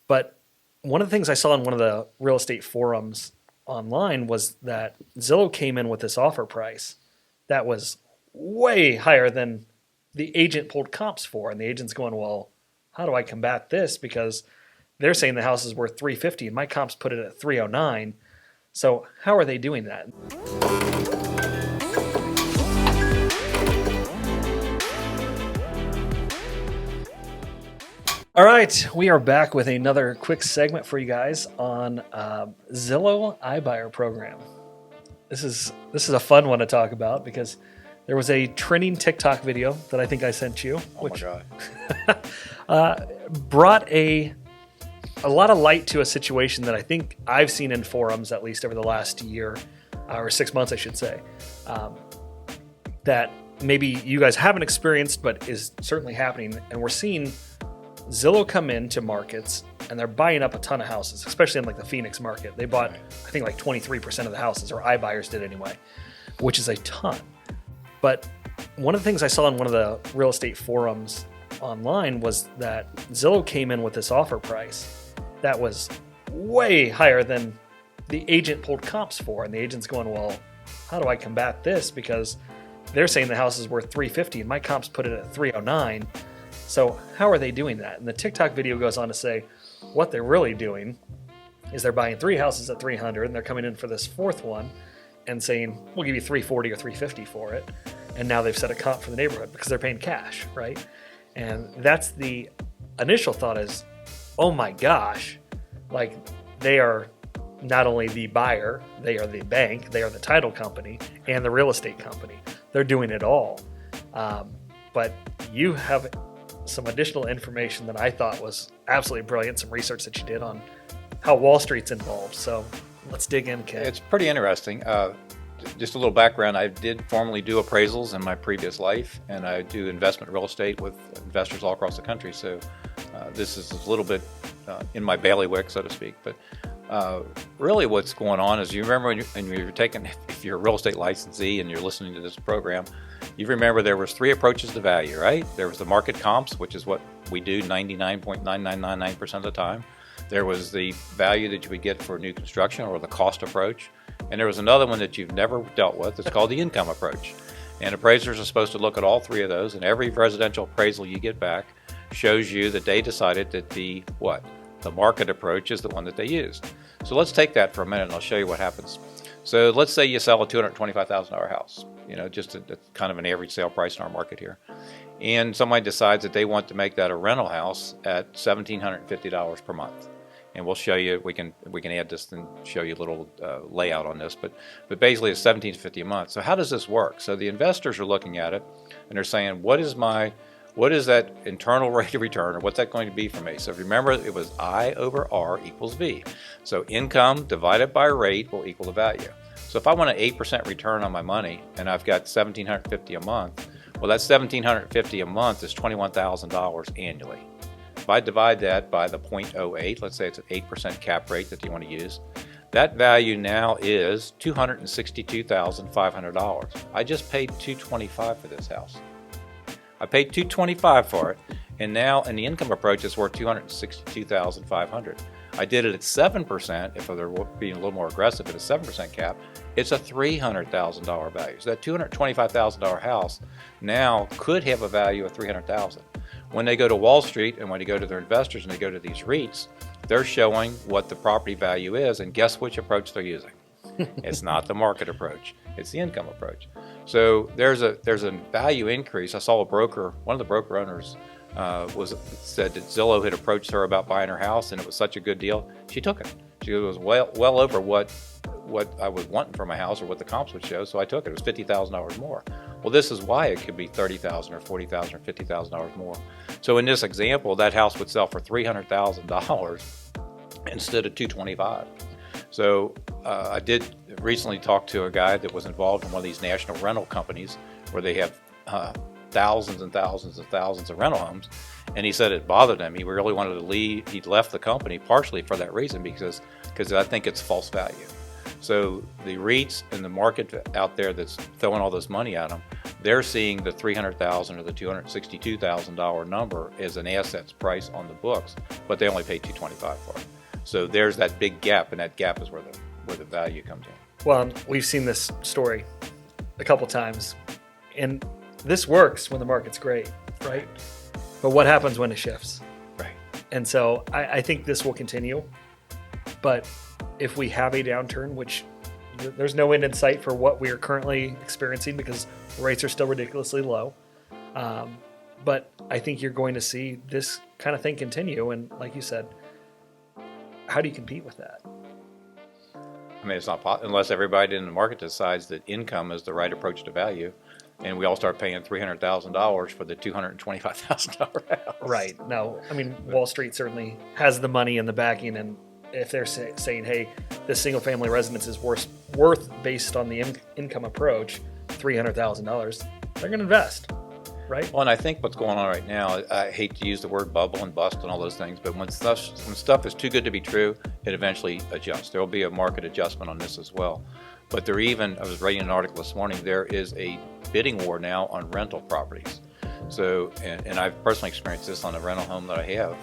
But one of the things I saw in one of the real estate forums online was that Zillow came in with this offer price that was way higher than the agent pulled comps for. And the agent's going, well, how do I combat this? Because they're saying the house is worth 350 and my comps put it at 309. So how are they doing that? All right, we are back with another quick segment for you guys on Zillow iBuyer program. This is a fun one to talk about because there was a trending TikTok video that I think I sent you, which brought a lot of light to a situation that I think I've seen in forums, at least over the last year or 6 months, I should say, that maybe you guys haven't experienced, but is certainly happening. And we're seeing Zillow come into markets and they're buying up a ton of houses, especially in like the Phoenix market. They bought, I think, like 23% of the houses, or iBuyers did anyway, which is a ton. But one of the things I saw in one of the real estate forums online was that Zillow came in with this offer price that was way higher than the agent pulled comps for. And the agent's going, well, how do I combat this? Because they're saying the house is worth 350 and my comps put it at 309. So how are they doing that? And the TikTok video goes on to say what they're really doing is they're buying 3 houses at 300 and they're coming in for this 4th one and saying, we'll give you 340 or 350 for it. And now they've set a comp for the neighborhood because they're paying cash, right? And that's the initial thought is, oh my gosh, like they are not only the buyer, they are the bank, they are the title company and the real estate company. They're doing it all. But you have some additional information that I thought was absolutely brilliant, some research that you did on how Wall Street's involved. So let's dig in, Kay. It's pretty interesting. Just a little background, I did formerly do appraisals in my previous life, and I do investment real estate with investors all across the country. So this is a little bit in my bailiwick, so to speak. But really what's going on is, you remember when you're taking, if you're a real estate licensee and you're listening to this program, you remember there was 3 approaches to value, right? There was the market comps, which is what we do 99.9999% of the time. There was the value that you would get for new construction, or the cost approach. And there was another one that you've never dealt with. It's called the income approach. And appraisers are supposed to look at all 3 of those, and every residential appraisal you get back shows you that they decided that the market approach is the one that they used. So let's take that for a minute and I'll show you what happens. So let's say you sell a $225,000 house, just a kind of an average sale price in our market here. And somebody decides that they want to make that a rental house at $1,750 per month. And we'll show you, we can add this and show you a little layout on this, but basically it's $1,750 a month. So how does this work? So the investors are looking at it and they're saying, what is that internal rate of return, or what's that going to be for me? So if you remember, it was I over R equals V. So income divided by rate will equal the value. So if I want an 8% return on my money and I've got $1,750 a month, well, that $1,750 a month is $21,000 annually. If I divide that by the 0.08, let's say it's an 8% cap rate that you want to use, that value now is $262,500. I just paid $225 for this house. I paid $225 for it, and now in the income approach it's worth $262,500. I did it at 7%. If they're being a little more aggressive at a 7% cap, it's a $300,000 value. So that $225,000 house now could have a value of $300,000. When they go to Wall Street and when they go to their investors and they go to these REITs, they're showing what the property value is, and guess which approach they're using? It's not the market approach, it's the income approach. So there's a value increase. I saw one of the broker owners said that Zillow had approached her about buying her house, and it was such a good deal, she took it. She was well over what I was wanting for my house, or what the comps would show, so I took it. It was $50,000 more. Well, this is why it could be $30,000 or $40,000 or $50,000 more. So in this example, that house would sell for $300,000 instead of $225,000. So I did recently talk to a guy that was involved in one of these national rental companies where they have thousands and thousands and thousands of rental homes, and he said it bothered him. He really wanted to leave. He'd left the company partially for that reason, because I think it's false value. So the REITs and the market out there that's throwing all this money at them, they're seeing the $300,000 or the $262,000 number as an assets price on the books, but they only pay $225 for it. So there's that big gap, and that gap is where the value comes in. Well, we've seen this story a couple times, and this works when the market's great, right? But what happens when it shifts? Right. And so I think this will continue. But if we have a downturn, which there's no end in sight for what we are currently experiencing because rates are still ridiculously low. But I think you're going to see this kind of thing continue. And like you said, how do you compete with that? I mean, it's not unless everybody in the market decides that income is the right approach to value, and we all start paying $300,000 for the $225,000 house. Right. No, I mean, Wall Street certainly has the money and the backing, and if they're saying, hey, this single-family residence is worth based on the income approach, $300,000, they're going to invest, right? Well, and I think what's going on right now, I hate to use the word bubble and bust and all those things, but when stuff is too good to be true, it eventually adjusts. There will be a market adjustment on this as well. But I was reading an article this morning, there is a bidding war now on rental properties. So, and I've personally experienced this on a rental home that I have.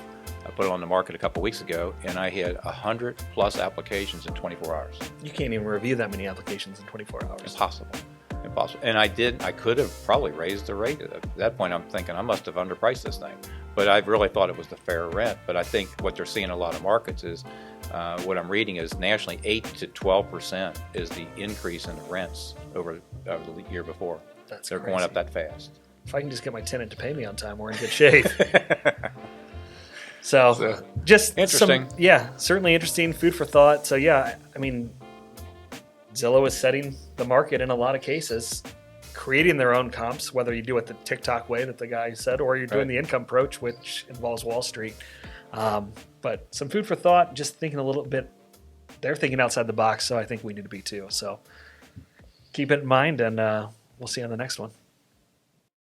I put it on the market a couple weeks ago, and I had 100 plus applications in 24 hours. You can't even review that many applications in 24 hours. Impossible. And I could have probably raised the rate. At that point, I'm thinking I must have underpriced this thing. But I really thought it was the fair rent. But I think what they're seeing in a lot of markets is, what I'm reading is nationally 8 to 12% is the increase in the rents over the year before. They're crazy. going up that fast. If I can just get my tenant to pay me on time, we're in good shape. So just interesting. Certainly interesting. Food for thought. So yeah, I mean, Zillow is setting the market in a lot of cases, creating their own comps, whether you do it the TikTok way that the guy said, or you're doing the income approach, which involves Wall Street. But some food for thought, just thinking a little bit, they're thinking outside the box. So I think we need to be too. So keep it in mind, and we'll see you on the next one.